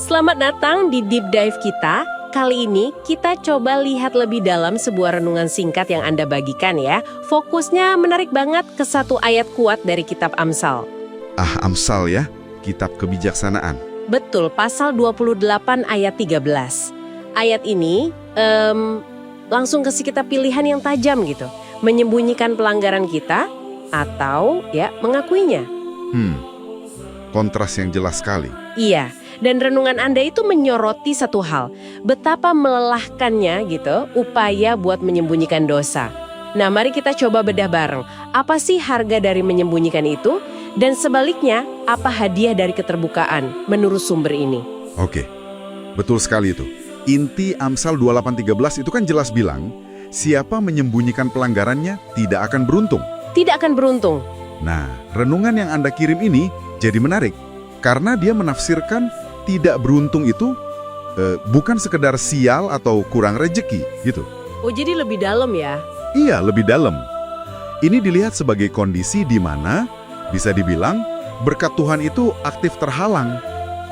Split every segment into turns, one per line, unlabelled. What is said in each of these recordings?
Selamat datang di Deep Dive kita. Kali ini kita coba lihat lebih dalam sebuah renungan singkat yang Anda bagikan ya. Fokusnya menarik banget ke satu ayat kuat dari kitab Amsal.
Amsal ya, kitab kebijaksanaan.
Betul, pasal 28 ayat 13. Ayat ini langsung kasih kita pilihan yang tajam gitu. Menyembunyikan pelanggaran kita atau ya mengakuinya.
Kontras yang jelas sekali.
Iya, dan renungan Anda itu menyoroti satu hal, betapa melelahkannya gitu upaya buat menyembunyikan dosa. Nah, mari kita coba bedah bareng. Apa sih harga dari menyembunyikan itu? Dan sebaliknya, apa hadiah dari keterbukaan menurut sumber ini?
Oke, betul sekali itu. Inti Amsal 28:13 itu kan jelas bilang, siapa menyembunyikan pelanggarannya tidak akan beruntung.
Tidak akan beruntung.
Nah, renungan yang Anda kirim ini jadi menarik. Karena dia menafsirkan tidak beruntung itu bukan sekedar sial atau kurang rejeki gitu.
Oh, jadi lebih dalam ya?
Iya, lebih dalam. Ini dilihat sebagai kondisi di mana bisa dibilang berkat Tuhan itu aktif terhalang.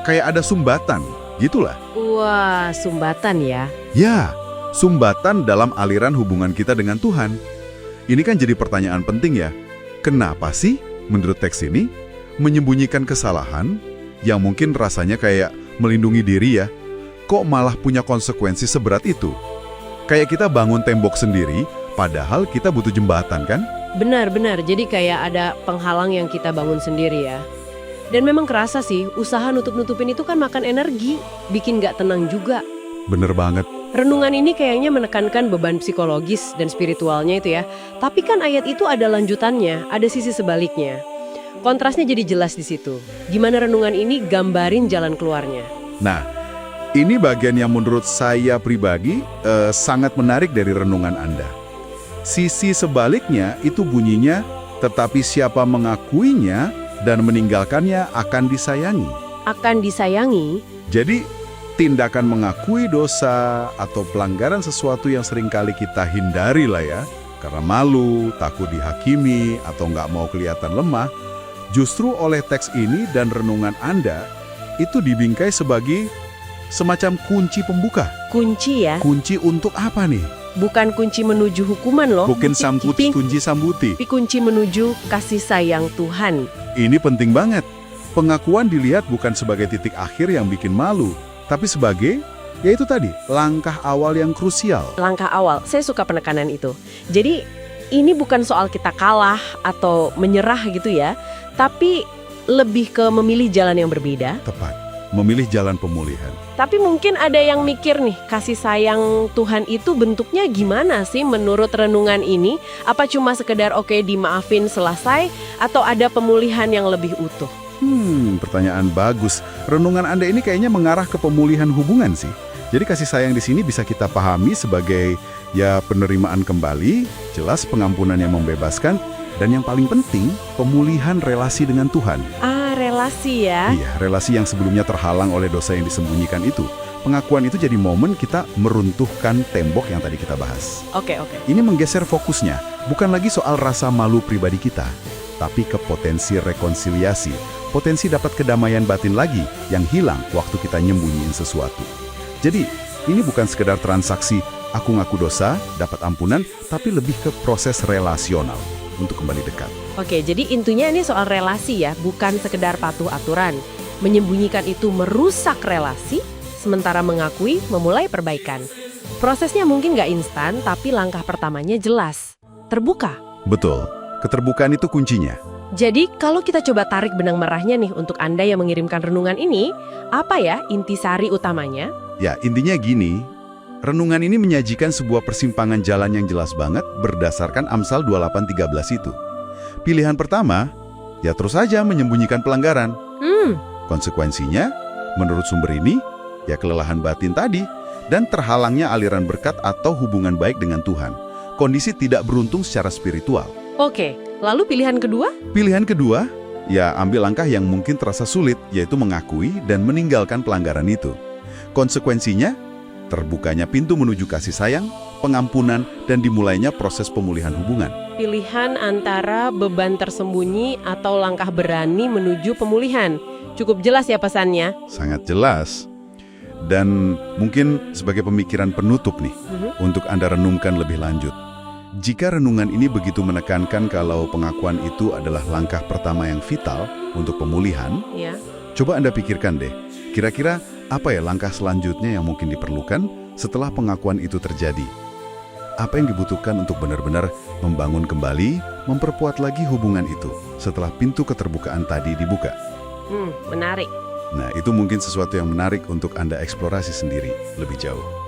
Kayak ada sumbatan, gitulah.
Wah, sumbatan ya?
Ya, sumbatan dalam aliran hubungan kita dengan Tuhan. Ini kan jadi pertanyaan penting ya. Kenapa sih, menurut teks ini, menyembunyikan kesalahan yang mungkin rasanya kayak melindungi diri ya, kok malah punya konsekuensi seberat itu? Kayak kita bangun tembok sendiri, padahal kita butuh jembatan kan?
Benar-benar, jadi kayak ada penghalang yang kita bangun sendiri ya. Dan memang kerasa sih, usaha nutup-nutupin itu kan makan energi, bikin nggak tenang juga.
Bener banget.
Renungan ini kayaknya menekankan beban psikologis dan spiritualnya itu ya. Tapi kan ayat itu ada lanjutannya, ada sisi sebaliknya. Kontrasnya jadi jelas di situ. Gimana renungan ini gambarin jalan keluarnya.
Nah, ini bagian yang menurut saya pribadi sangat menarik dari renungan Anda. Sisi sebaliknya itu bunyinya, tetapi siapa mengakuinya dan meninggalkannya akan disayangi.
Akan disayangi?
Jadi, tindakan mengakui dosa atau pelanggaran sesuatu yang seringkali kita hindari lah ya, karena malu, takut dihakimi, atau nggak mau kelihatan lemah, justru oleh teks ini dan renungan Anda, itu dibingkai sebagai semacam kunci pembuka.
Kunci ya?
Kunci untuk apa nih?
Bukan kunci menuju hukuman loh.
Bukan kunci sambuti.
Tapi kunci menuju kasih sayang Tuhan.
Ini penting banget. Pengakuan dilihat bukan sebagai titik akhir yang bikin malu, tapi sebagai, yaitu tadi, langkah awal yang krusial.
Langkah awal, saya suka penekanan itu. Jadi ini bukan soal kita kalah atau menyerah gitu ya, tapi lebih ke memilih jalan yang berbeda.
Tepat, memilih jalan pemulihan.
Tapi mungkin ada yang mikir nih, kasih sayang Tuhan itu bentuknya gimana sih menurut renungan ini? Apa cuma sekedar oke dimaafin selesai, atau ada pemulihan yang lebih utuh?
Pertanyaan bagus. Renungan Anda ini kayaknya mengarah ke pemulihan hubungan sih. Jadi kasih sayang di sini bisa kita pahami sebagai ya penerimaan kembali, jelas pengampunan yang membebaskan, dan yang paling penting pemulihan relasi dengan Tuhan.
Relasi ya?
Iya, relasi yang sebelumnya terhalang oleh dosa yang disembunyikan itu. Pengakuan itu jadi momen kita meruntuhkan tembok yang tadi kita bahas.
Oke.
Ini menggeser fokusnya, bukan lagi soal rasa malu pribadi kita, tapi ke potensi rekonsiliasi, potensi dapat kedamaian batin lagi yang hilang waktu kita nyembunyiin sesuatu. Jadi, ini bukan sekedar transaksi aku ngaku dosa, dapat ampunan, tapi lebih ke proses relasional untuk kembali dekat.
Oke, jadi intinya ini soal relasi ya, bukan sekedar patuh aturan. Menyembunyikan itu merusak relasi, sementara mengakui memulai perbaikan. Prosesnya mungkin nggak instan, tapi langkah pertamanya jelas. Terbuka.
Betul, keterbukaan itu kuncinya.
Jadi kalau kita coba tarik benang merahnya nih untuk Anda yang mengirimkan renungan ini, apa ya intisari utamanya?
Ya, intinya gini, renungan ini menyajikan sebuah persimpangan jalan yang jelas banget berdasarkan Amsal 28:13 itu. Pilihan pertama, ya terus saja menyembunyikan pelanggaran. Konsekuensinya, menurut sumber ini, ya kelelahan batin tadi, dan terhalangnya aliran berkat atau hubungan baik dengan Tuhan. Kondisi tidak beruntung secara spiritual.
Oke, lalu pilihan kedua?
Pilihan kedua, ya ambil langkah yang mungkin terasa sulit, yaitu mengakui dan meninggalkan pelanggaran itu. Konsekuensinya, terbukanya pintu menuju kasih sayang, pengampunan, dan dimulainya proses pemulihan hubungan.
Pilihan antara beban tersembunyi atau langkah berani menuju pemulihan. Cukup jelas ya pesannya?
Sangat jelas. Dan mungkin sebagai pemikiran penutup nih, untuk Anda renungkan lebih lanjut. Jika renungan ini begitu menekankan kalau pengakuan itu adalah langkah pertama yang vital untuk pemulihan,
Ya.
coba Anda pikirkan deh, kira-kira apa ya langkah selanjutnya yang mungkin diperlukan setelah pengakuan itu terjadi? Apa yang dibutuhkan untuk benar-benar membangun kembali, memperkuat lagi hubungan itu setelah pintu keterbukaan tadi dibuka?
Menarik.
Nah, itu mungkin sesuatu yang menarik untuk Anda eksplorasi sendiri lebih jauh.